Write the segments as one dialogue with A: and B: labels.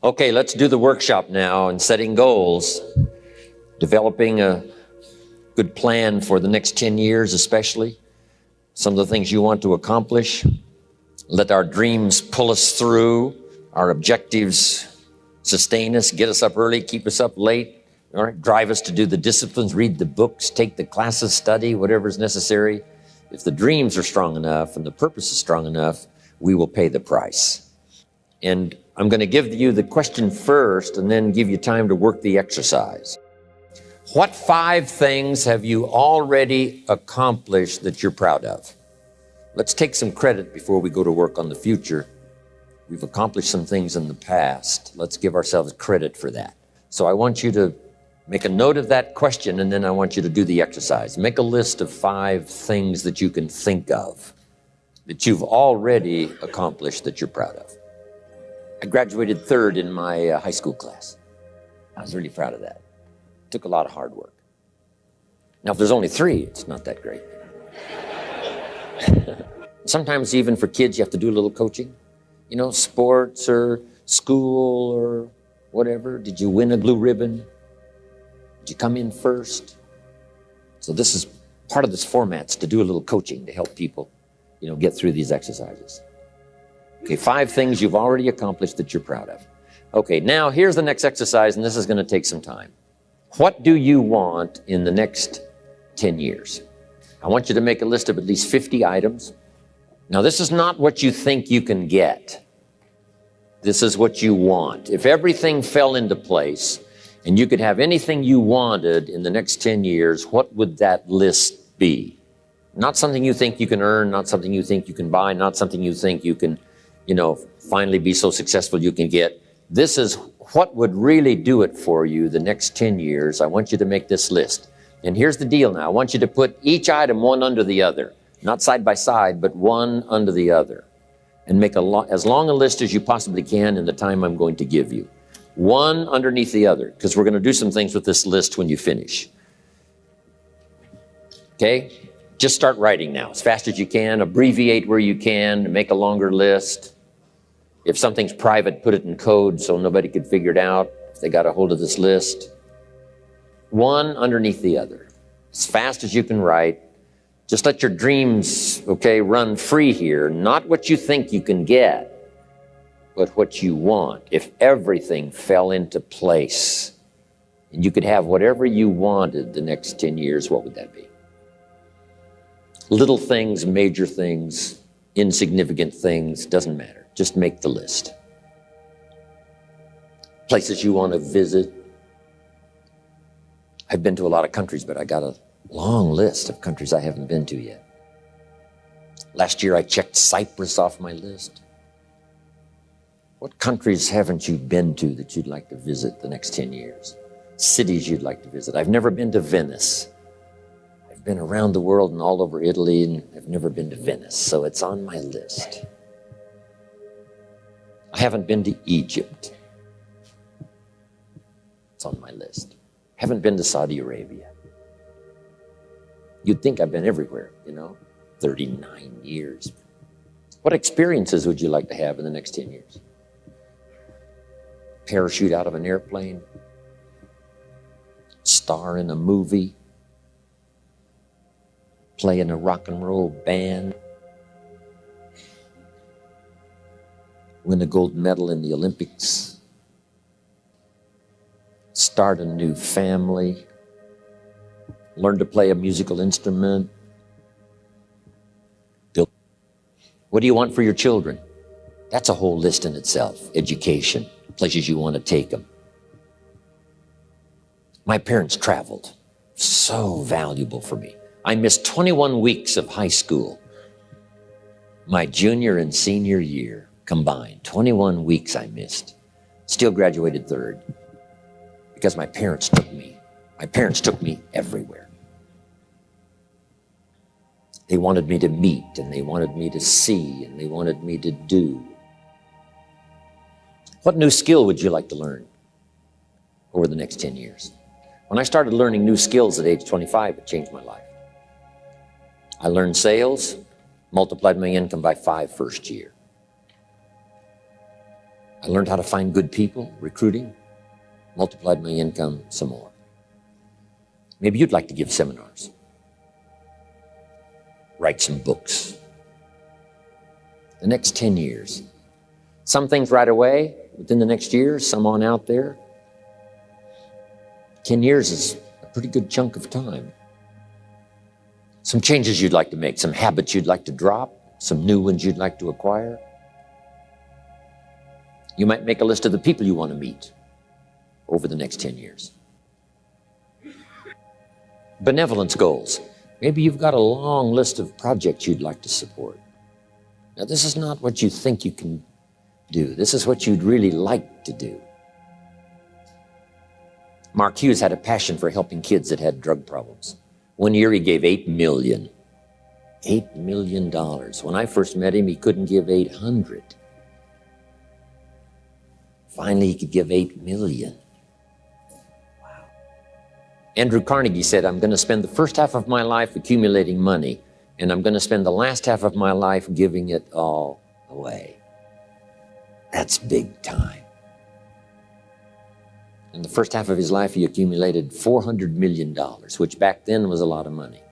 A: Okay, let's do the workshop now and setting goals, developing a good plan for the next 10 years especially, some of the things you want to accomplish. Let our dreams pull us through, our objectives sustain us, get us up early, keep us up late, all right, drive us to do the disciplines, read the books, take the classes, study, whatever's necessary. If the dreams are strong enough and the purpose is strong enough, we will pay the price. And I'm going to give you the question first and then give you time to work the exercise. What 5 things have you already accomplished that you're proud of? Let's take some credit before we go to work on the future. We've accomplished some things in the past. Let's give ourselves credit for that. So I want you to make a note of that question, and then I want you to do the exercise. Make a list of 5 things that you can think of that you've already accomplished that you're proud of. I graduated 3rd in my high school class. I was really proud of that. It took a lot of hard work. Now, if there's only 3, it's not that great. Sometimes even for kids, you have to do a little coaching. You know, sports or school or whatever. Did you win a blue ribbon? Did you come in first? So this is part of this format's to do a little coaching to help people, you know, get through these exercises. Okay, 5 things you've already accomplished that you're proud of. Okay, now here's the next exercise, and this is going to take some time. What do you want in the next 10 years? I want you to make a list of at least 50 items. Now, this is not what you think you can get. This is what you want. If everything fell into place and you could have anything you wanted in the next 10 years, what would that list be? Not something you think you can earn, not something you think you can buy, not something you think you can, you know, finally be so successful you can get. This is what would really do it for you the next 10 years. I want you to make this list. And here's the deal now. I want you to put each item one under the other, not side by side, but one under the other. And make as long a list as you possibly can in the time I'm going to give you. One underneath the other, because we're going to do some things with this list when you finish. Okay? Just start writing now as fast as you can. Abbreviate where you can. Make a longer list. If something's private, put it in code so nobody could figure it out if they got a hold of this list. One underneath the other. As fast as you can write. Just let your dreams, okay, run free here. Not what you think you can get, but what you want. If everything fell into place and you could have whatever you wanted the next 10 years, what would that be? Little things, major things, insignificant things, doesn't matter. Just make the list. Places you want to visit. I've been to a lot of countries, but I got a long list of countries I haven't been to yet. Last year I checked Cyprus off my list. What countries haven't you been to that you'd like to visit the next 10 years? Cities you'd like to visit. I've never been to Venice. I've been around the world and all over Italy, and I've never been to Venice, so it's on my list. I haven't been to Egypt. It's on my list. Haven't been to Saudi Arabia. You'd think I've been everywhere, you know, 39 years. What experiences would you like to have in the next 10 years? Parachute out of an airplane? Star in a movie? Play in a rock and roll band? Win a gold medal in the Olympics? Start a new family? Learn to play a musical instrument? What do you want for your children? That's a whole list in itself. Education, places you want to take them. My parents traveled. So valuable for me. I missed 21 weeks of high school. My junior and senior year combined. 21 weeks I missed. Still graduated 3rd. Because my parents took me. My parents took me everywhere. They wanted me to meet, and they wanted me to see, and they wanted me to do. What new skill would you like to learn over the next 10 years? When I started learning new skills at age 25, it changed my life. I learned sales, multiplied my income by 5 first year. I learned how to find good people, recruiting, multiplied my income some more. Maybe you'd like to give seminars, write some books. The next 10 years. Some things right away, within the next year, some on out there. 10 years is a pretty good chunk of time. Some changes you'd like to make, some habits you'd like to drop, some new ones you'd like to acquire. You might make a list of the people you want to meet over the next 10 years. Benevolence goals. Maybe you've got a long list of projects you'd like to support. Now, this is not what you think you can do. This is what you'd really like to do. Mark Hughes had a passion for helping kids that had drug problems. One year he gave $8 million. $8 million. When I first met him, he couldn't give 800. Finally, he could give 8 million. Wow. Andrew Carnegie said, I'm going to spend the first half of my life accumulating money, and I'm going to spend the last half of my life giving it all away. That's big time. In the first half of his life, he accumulated $400 million, which back then was a lot of money.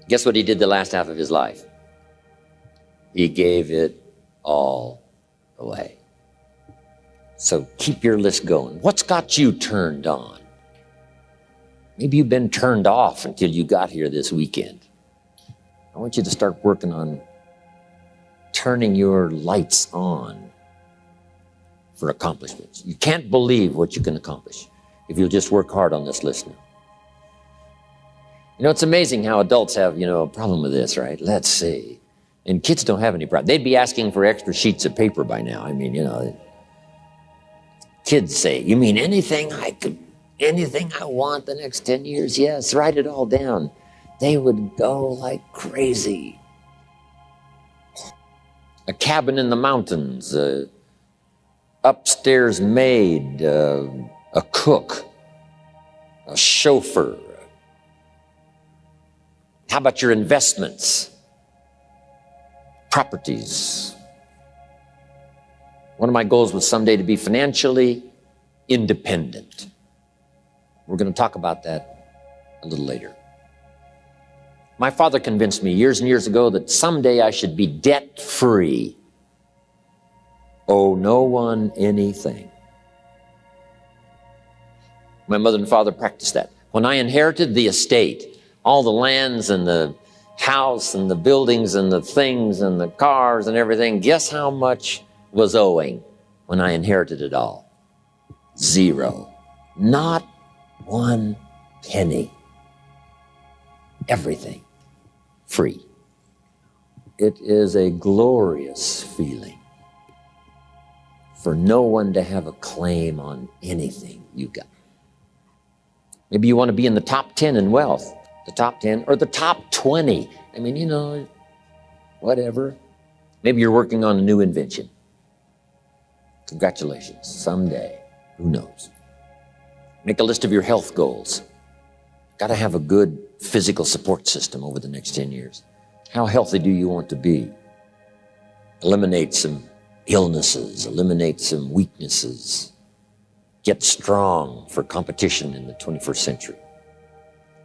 A: Guess what he did the last half of his life? He gave it all away. So keep your list going. What's got you turned on? Maybe you've been turned off until you got here this weekend. I want you to start working on turning your lights on for accomplishments. You can't believe what you can accomplish if you'll just work hard on this list now. You know, it's amazing how adults have, a problem with this, right? Let's see. And kids don't have any problem. They'd be asking for extra sheets of paper by now. I mean, kids say, you mean anything I want the next 10 years? Yes, write it all down. They would go like crazy. A cabin in the mountains, upstairs maid, a cook, a chauffeur. How about your investments? Properties. One of my goals was someday to be financially independent. We're going to talk about that a little later. My father convinced me years and years ago that someday I should be debt-free. Owe no one anything. My mother and father practiced that. When I inherited the estate, all the lands and the house and the buildings and the things and the cars and everything, guess how much was owing when I inherited it all? 0. Not 1 penny. Everything free. It is a glorious feeling for no one to have a claim on anything you got. Maybe you want to be in the top 10 in wealth, the top 10 or the top 20. I mean, whatever. Maybe you're working on a new invention. Congratulations, someday, who knows? Make a list of your health goals. Got to have a good physical support system over the next 10 years. How healthy do you want to be? Eliminate some illnesses, eliminate some weaknesses. Get strong for competition in the 21st century.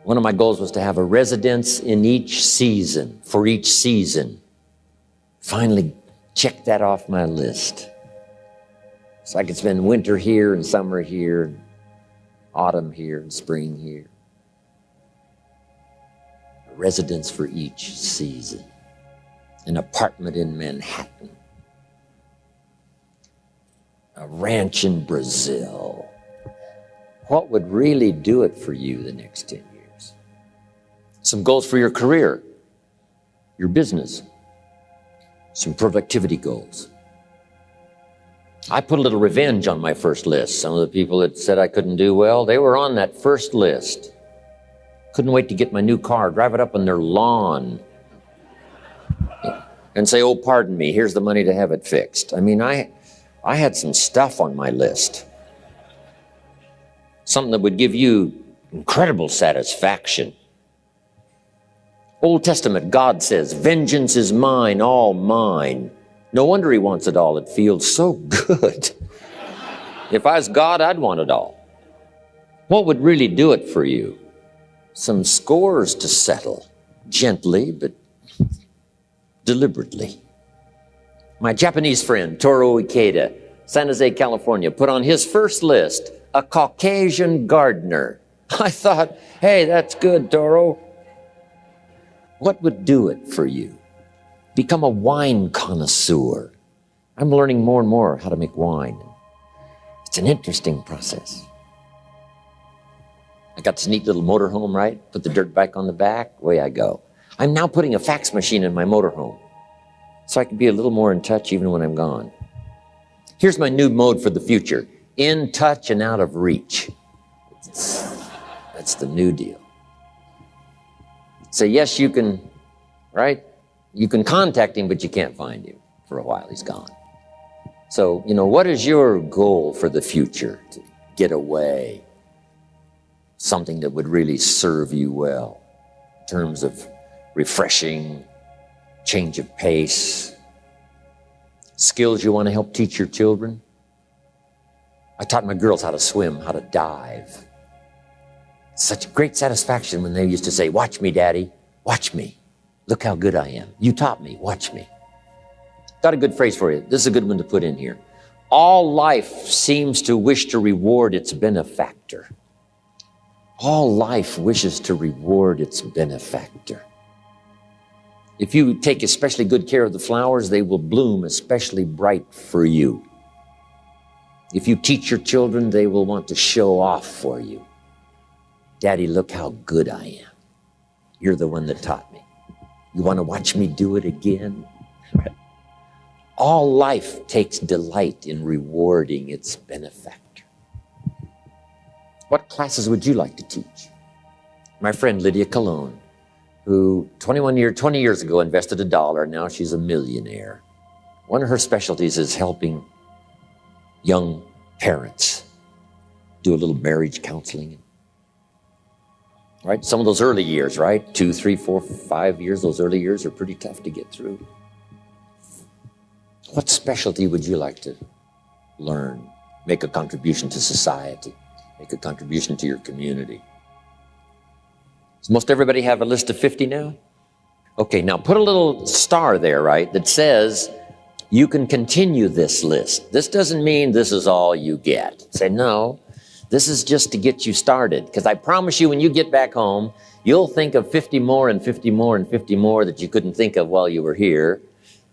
A: One of my goals was to have a residence in each season, for each season. Finally, check that off my list. So I could spend winter here and summer here, and autumn here and spring here. A residence for each season. An apartment in Manhattan. A ranch in Brazil. What would really do it for you the next 10 years? Some goals for your career, your business, some productivity goals. I put a little revenge on my first list. Some of the people that said I couldn't do well, they were on that first list. Couldn't wait to get my new car, drive it up on their lawn, and say, oh, pardon me, here's the money to have it fixed. I mean, I had some stuff on my list. Something that would give you incredible satisfaction. Old Testament, God says, vengeance is mine, all mine. No wonder he wants it all. It feels so good. If I was God, I'd want it all. What would really do it for you? Some scores to settle, gently but deliberately. My Japanese friend, Toro Ikeda, San Jose, California, put on his first list, a Caucasian gardener. I thought, hey, that's good, Toro. What would do it for you? Become a wine connoisseur. I'm learning more and more how to make wine. It's an interesting process. I got this neat little motorhome, right? Put the dirt bike on the back, away I go. I'm now putting a fax machine in my motorhome so I can be a little more in touch even when I'm gone. Here's my new mode for the future. In touch and out of reach. That's the new deal. So yes, you can, right? You can contact him, but you can't find him for a while. He's gone. So, what is your goal for the future? To get away. Something that would really serve you well in terms of refreshing, change of pace, skills you want to help teach your children. I taught my girls how to swim, how to dive. Such great satisfaction when they used to say, watch me, Daddy, watch me. Look how good I am. You taught me, watch me. Got a good phrase for you. This is a good one to put in here. All life seems to wish to reward its benefactor. All life wishes to reward its benefactor. If you take especially good care of the flowers, they will bloom especially bright for you. If you teach your children, they will want to show off for you. Daddy, look how good I am. You're the one that taught me. You want to watch me do it again? All life takes delight in rewarding its benefactor. What classes would you like to teach? My friend Lydia Colon, who 20 years ago invested $1, now she's a millionaire. One of her specialties is helping young parents do a little marriage counseling. Right? Some of those early years, right? 2, 3, 4, 5 years, those early years are pretty tough to get through. What specialty would you like to learn? Make a contribution to society, make a contribution to your community. Does most everybody have a list of 50 now? Okay, now put a little star there, right, that says you can continue this list. This doesn't mean this is all you get. Say, no, this is just to get you started, because I promise you when you get back home, you'll think of 50 more and 50 more and 50 more that you couldn't think of while you were here,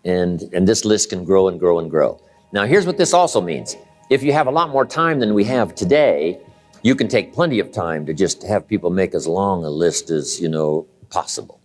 A: and this list can grow and grow and grow. Now, here's what this also means. If you have a lot more time than we have today, you can take plenty of time to just have people make as long a list as, possible.